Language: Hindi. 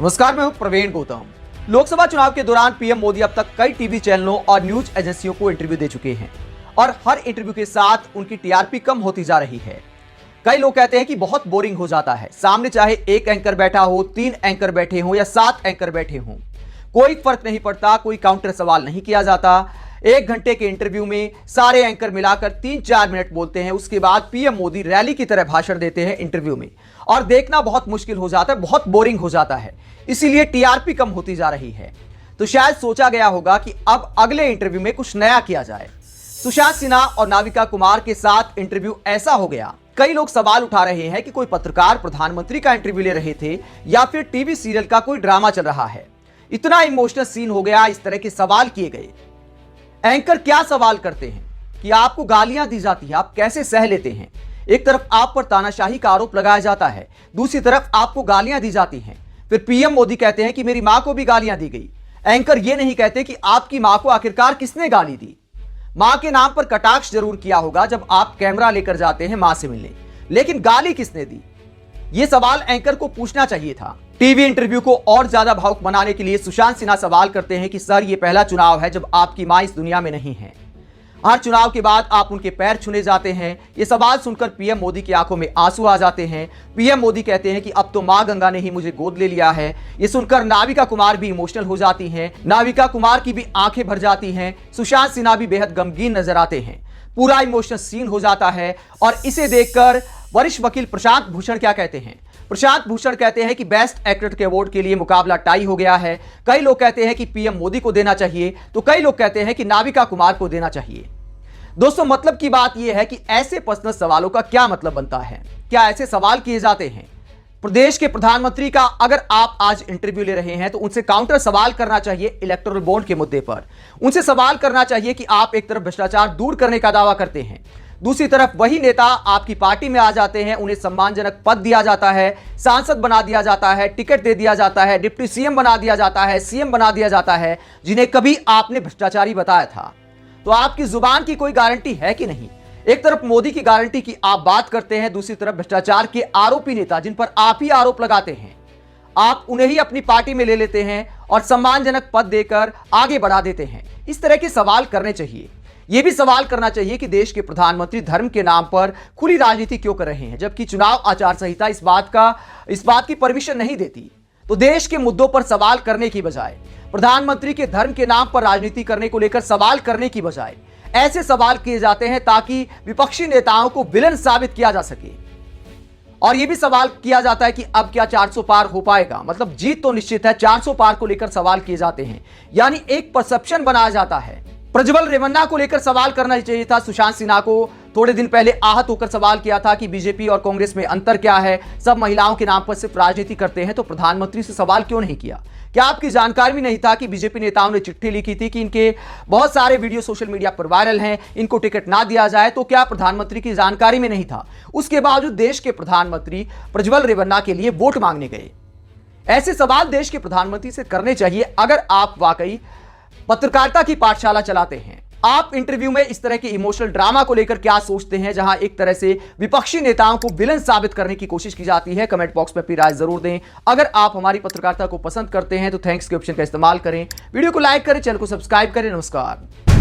नमस्कार, मैं हूं प्रवीण गौतम। लोकसभा चुनाव के दौरान पीएम मोदी अब तक कई टीवी चैनलों और न्यूज एजेंसियों को इंटरव्यू दे चुके हैं और हर इंटरव्यू के साथ उनकी टीआरपी कम होती जा रही है। कई लोग कहते हैं कि बहुत बोरिंग हो जाता है। सामने चाहे एक एंकर बैठा हो, 3 एंकर बैठे हो या 7 एंकर बैठे हों, कोई फर्क नहीं पड़ता, कोई काउंटर सवाल नहीं किया जाता। 1 घंटे के इंटरव्यू में सारे एंकर मिलाकर 3-4 मिनट बोलते हैं। उसके बाद पीएम मोदी रैली की तरह भाषण देते हैं इंटरव्यू में और देखना बहुत मुश्किल हो जाता है, बहुत बोरिंग हो जाता है। इसीलिए टीआरपी कम होती जा रही है। तो शायद सोचा गया होगा कि अब अगले इंटरव्यू में कुछ नया किया जाए। सुशांत सिन्हा और नाविका कुमार के साथ इंटरव्यू ऐसा हो गया। कई लोग सवाल उठा रहे हैं कि कोई पत्रकार प्रधानमंत्री का इंटरव्यू ले रहे थे या फिर टीवी सीरियल का कोई ड्रामा चल रहा है। इतना इमोशनल सीन हो गया, इस तरह के सवाल किए गए। एंकर क्या सवाल करते हैं कि आपको गालियां दी जाती है, आप कैसे सह लेते हैं। एक तरफ आप पर तानाशाही का आरोप लगाया जाता है, दूसरी तरफ आपको गालियां दी जाती हैं। फिर पीएम मोदी कहते हैं कि मेरी मां को भी गालियां दी गई। एंकर ये नहीं कहते कि आपकी मां को आखिरकार किसने गाली दी। मां के नाम पर कटाक्ष जरूर किया होगा जब आप कैमरा लेकर जाते हैं मां से मिलने, लेकिन गाली किसने दी, यह सवाल एंकर को पूछना चाहिए था। टीवी इंटरव्यू को और ज्यादा भावुक बनाने के लिए सुशांत सिन्हा सवाल करते हैं कि सर, यह पहला चुनाव है जब आपकी मां इस दुनिया में नहीं है। हर चुनाव के बाद आप उनके पैर छूने जाते हैं। यह सवाल सुनकर पीएम मोदी की आंखों में आंसू आ जाते हैं। पीएम मोदी कहते हैं कि अब तो मां गंगा ने ही मुझे गोद ले लिया है। यह सुनकर नाविका कुमार भी इमोशनल हो जाती हैं। नाविका कुमार की भी आंखें भर जाती हैं। सुशांत सिन्हा भी बेहद गमगीन नजर आते हैं। पूरा इमोशनल सीन हो जाता है और इसे देखकर वरिष्ठ वकील प्रशांत भूषण क्या कहते हैं। प्रशांत भूषण कहते हैं कि बेस्ट एक्टर के अवार्ड के लिए मुकाबला टाई हो गया है। कई लोग कहते हैं कि पीएम मोदी को देना चाहिए, तो कई लोग कहते हैं कि नाविका कुमार को देना चाहिए। दोस्तों, मतलब की बात यह है कि ऐसे पर्सनल सवालों का क्या मतलब बनता है। क्या ऐसे सवाल किए जाते हैं? प्रदेश के प्रधानमंत्री का अगर आप आज इंटरव्यू ले रहे हैं तो उनसे काउंटर सवाल करना चाहिए इलेक्टोरल बॉन्ड के मुद्दे पर। उनसे सवाल करना चाहिए कि आप एक तरफ भ्रष्टाचार दूर करने का दावा करते हैं, दूसरी तरफ वही नेता आपकी पार्टी में आ जाते हैं, उन्हें सम्मानजनक पद दिया जाता है, सांसद बना दिया जाता है, टिकट दे दिया जाता है, डिप्टी सीएम बना दिया जाता है, सीएम बना दिया जाता है, जिन्हें कभी आपने भ्रष्टाचारी बताया था। तो आपकी जुबान की कोई गारंटी है कि नहीं। एक तरफ मोदी की गारंटी की आप बात करते हैं, दूसरी तरफ भ्रष्टाचार के आरोपी नेता जिन पर आप ही आरोप लगाते हैं, आप उन्हें ही अपनी पार्टी में ले लेते हैं और सम्मानजनक पद देकर आगे बढ़ा देते हैं। इस तरह के सवाल करने चाहिए। यह भी सवाल करना चाहिए कि देश के प्रधानमंत्री धर्म के नाम पर खुली राजनीति क्यों कर रहे हैं, जबकि चुनाव आचार संहिता इस बात की परमिशन नहीं देती। तो देश के मुद्दों पर सवाल करने की बजाय, प्रधानमंत्री के धर्म के नाम पर राजनीति करने को लेकर सवाल करने की बजाय ऐसे सवाल किए जाते हैं ताकि विपक्षी नेताओं को विलन साबित किया जा सके। और यह भी सवाल किया जाता है कि अब क्या 400 पार हो पाएगा, मतलब जीत तो निश्चित है, 400 पार को लेकर सवाल किए जाते हैं, यानी एक परसेप्शन बनाया जाता है। प्रज्वल रेवन्ना को लेकर सवाल करना चाहिए था। सुशांत सिन्हा को थोड़े दिन पहले आहत होकर सवाल किया था कि बीजेपी और कांग्रेस में अंतर क्या है, सब महिलाओं के नाम पर सिर्फ राजनीति करते हैं, तो प्रधानमंत्री से सवाल क्यों नहीं किया। क्या आपकी जानकारी भी नहीं था कि बीजेपी नेताओं ने चिट्ठी लिखी थी कि इनके बहुत सारे वीडियो सोशल मीडिया पर वायरल हैं, इनको टिकट ना दिया जाए। तो क्या प्रधानमंत्री की जानकारी में नहीं था? उसके बावजूद देश के प्रधानमंत्री प्रज्वल रेवन्ना के लिए वोट मांगने गए। ऐसे सवाल देश के प्रधानमंत्री से करने चाहिए अगर आप वाकई पत्रकारिता की पाठशाला चलाते हैं। आप इंटरव्यू में इस तरह के इमोशनल ड्रामा को लेकर क्या सोचते हैं, जहां एक तरह से विपक्षी नेताओं को विलन साबित करने की कोशिश की जाती है? कमेंट बॉक्स में अपनी राय जरूर दें। अगर आप हमारी पत्रकारिता को पसंद करते हैं तो थैंक्स के ऑप्शन का इस्तेमाल करें, वीडियो को लाइक करें, चैनल को सब्सक्राइब करें। नमस्कार।